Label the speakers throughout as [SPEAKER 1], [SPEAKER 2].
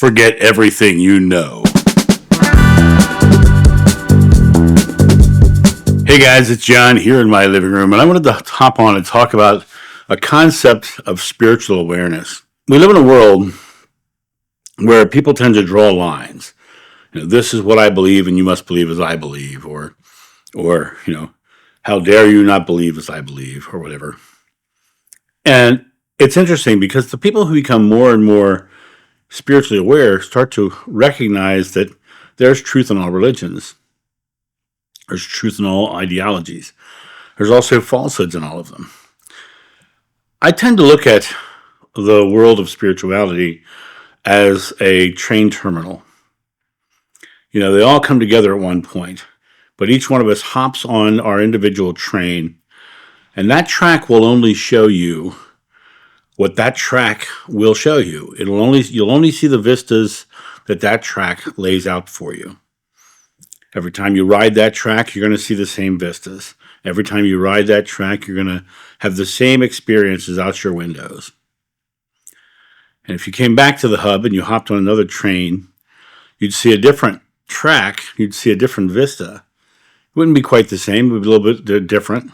[SPEAKER 1] Forget everything you know. Hey guys, it's John here in my living room, and I wanted to hop on and talk about a concept of spiritual awareness. We live in a world where people tend to draw lines. This is what I believe, and you must believe as I believe, or how dare you not believe as I believe, or whatever. And it's interesting because the people who become more and more spiritually aware start to recognize that there's truth in all religions. There's truth in all ideologies. There's also falsehoods in all of them. I tend to look at the world of spirituality as a train terminal. They all come together at one point, but each one of us hops on our individual train, and that track will only show you what that track will show you. You'll only see the vistas that track lays out for you. Every time you ride that track, you're going to see the same vistas. Every time you ride that track, you're going to have the same experiences out your windows. And if you came back to the hub and you hopped on another train, you'd see a different track. You'd see a different vista. It wouldn't be quite the same. It would be a little bit different.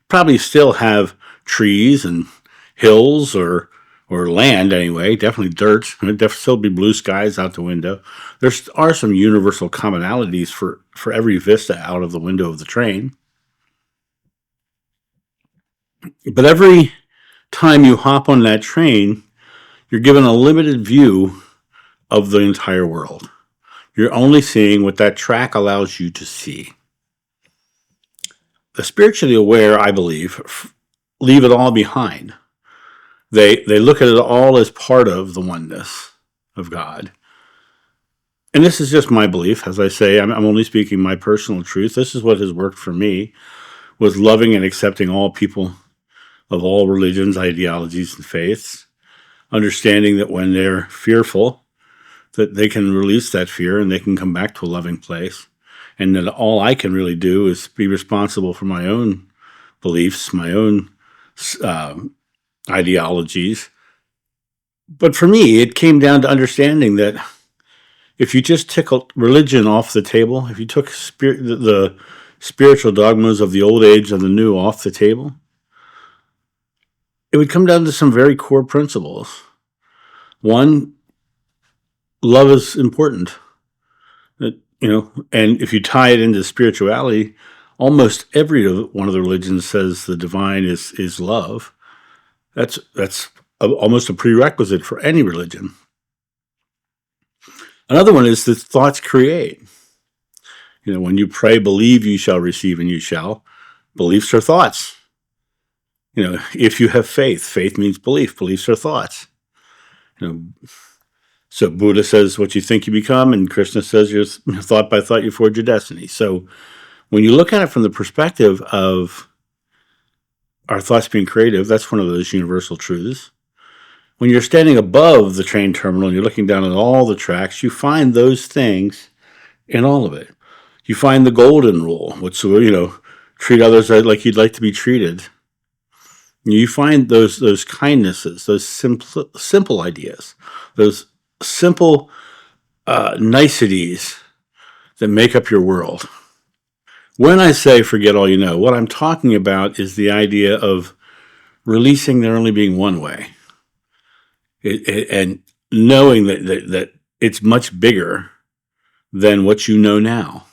[SPEAKER 1] Probably still have trees and hills or land anyway, definitely dirt. There'd still be blue skies out the window. There are some universal commonalities for every vista out of the window of the train. But every time you hop on that train, you're given a limited view of the entire world. You're only seeing what that track allows you to see. The spiritually aware, I believe, leave it all behind. They look at it all as part of the oneness of God. And this is just my belief. As I say, I'm only speaking my personal truth. This is what has worked for me, was loving and accepting all people of all religions, ideologies, and faiths, understanding that when they're fearful, that they can release that fear and they can come back to a loving place. And that all I can really do is be responsible for my own beliefs, my own ideologies. But for me, it came down to understanding that if you just took religion off the table, if you took the spiritual dogmas of the old age and the new off the table, it would come down to some very core principles. One, love is important. And if you tie it into spirituality, almost every one of the religions says the divine is love. That's almost a prerequisite for any religion. Another one is that thoughts create. When you pray, believe you shall receive and you shall. Beliefs are thoughts. If you have faith, faith means belief. Beliefs are thoughts. So Buddha says what you think you become, and Krishna says you're thought by thought you forge your destiny. So when you look at it from the perspective of our thoughts being creative, that's one of those universal truths. When you're standing above the train terminal and you're looking down at all the tracks, you find those things in all of it. You find the golden rule, which, treat others like you'd like to be treated. You find those kindnesses, those simple ideas, those simple niceties that make up your world. When I say forget all you know, what I'm talking about is the idea of releasing there only being one way, and knowing that it's much bigger than what you know now,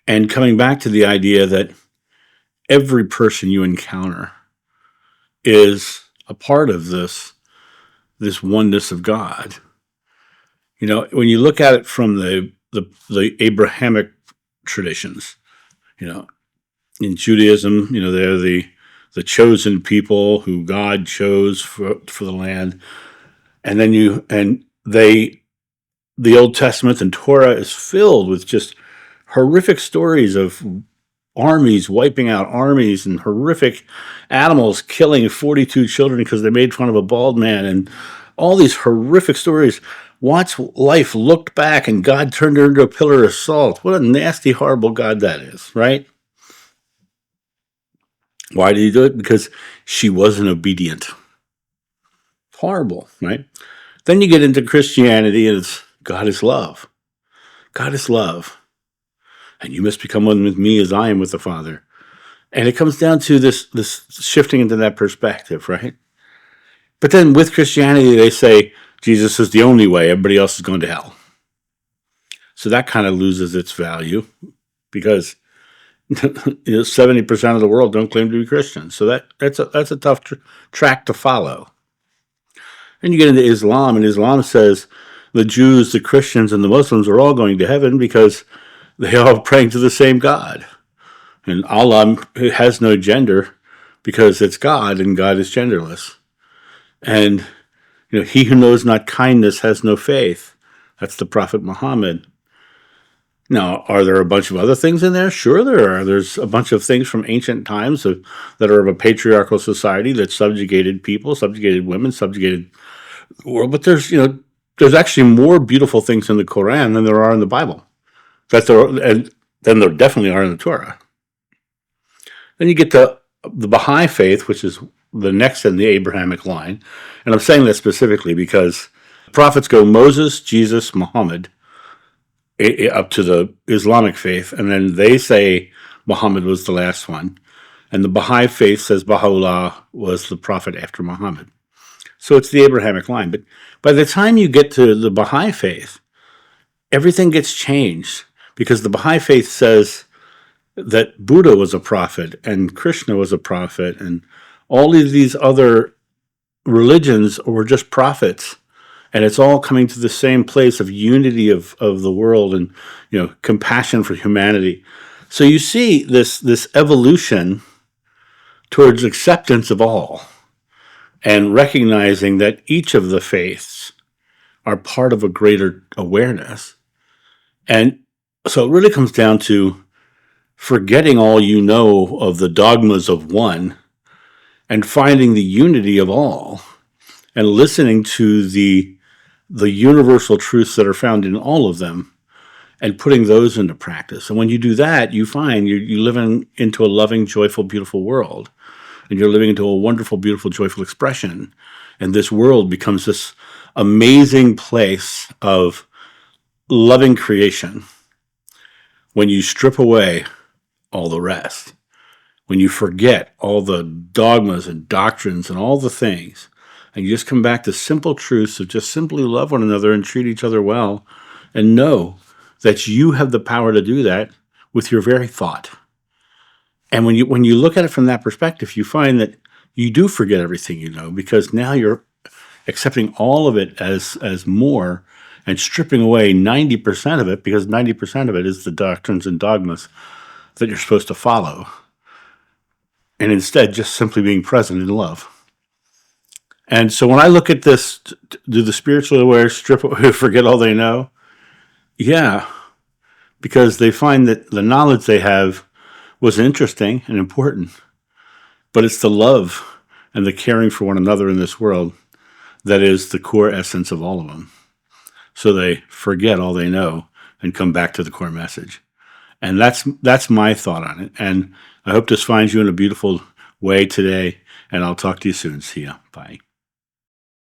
[SPEAKER 1] and coming back to the idea that every person you encounter is a part of this oneness of God. When you look at it from the Abrahamic traditions, in Judaism, they're the chosen people who God chose for the land. And then the Old Testament and Torah is filled with just horrific stories of armies wiping out armies and horrific animals killing 42 children because they made fun of a bald man, and all these horrific stories. Watch life looked back and God turned her into a pillar of salt. What a nasty, horrible God that is, right? Why did he do it? Because she wasn't obedient. Horrible, right? Then you get into Christianity, and it's God is love. God is love. And you must become one with me as I am with the Father. And it comes down to this shifting into that perspective, right? But then with Christianity, they say Jesus is the only way. Everybody else is going to hell. So that kind of loses its value because 70% of the world don't claim to be Christians. So that's a tough track to follow. And you get into Islam, and Islam says the Jews, the Christians, and the Muslims are all going to heaven because they are all praying to the same God. And Allah has no gender because it's God, and God is genderless. And he who knows not kindness has no faith. That's the Prophet Muhammad. Now, are there a bunch of other things in there? Sure there are. There's a bunch of things from ancient times that are of a patriarchal society that subjugated people, subjugated women, subjugated the world. But there's actually more beautiful things in the Quran than there are in the Bible. And then there definitely are in the Torah. Then you get to the Baha'i faith, which is the next in the Abrahamic line. And I'm saying that specifically because prophets go Moses, Jesus, Muhammad, up to the Islamic faith, and then they say Muhammad was the last one. And the Baha'i faith says Baha'u'llah was the prophet after Muhammad. So it's the Abrahamic line. But by the time you get to the Baha'i faith, everything gets changed because the Baha'i faith says that Buddha was a prophet and Krishna was a prophet and all of these other religions were just prophets. And it's all coming to the same place of unity of the world and compassion for humanity. So you see this evolution towards acceptance of all and recognizing that each of the faiths are part of a greater awareness. And so it really comes down to forgetting all you know of the dogmas of one and finding the unity of all and listening to the universal truths that are found in all of them and putting those into practice. And when you do that, you find you're living into a loving, joyful, beautiful world. And you're living into a wonderful, beautiful, joyful expression. And this world becomes this amazing place of loving creation when you strip away all the rest. When you forget all the dogmas and doctrines and all the things, and you just come back to simple truths of just simply love one another and treat each other well, and know that you have the power to do that with your very thought. And when you look at it from that perspective, you find that you do forget everything you know because now you're accepting all of it as more and stripping away 90% of it because 90% of it is the doctrines and dogmas that you're supposed to follow. And instead, just simply being present in love. And so when I look at this, do the spiritually aware forget all they know? Yeah, because they find that the knowledge they have was interesting and important, but it's the love and the caring for one another in this world that is the core essence of all of them. So they forget all they know and come back to the core message. And that's my thought on it. And I hope this finds you in a beautiful way today, and I'll talk to you soon. See ya. Bye.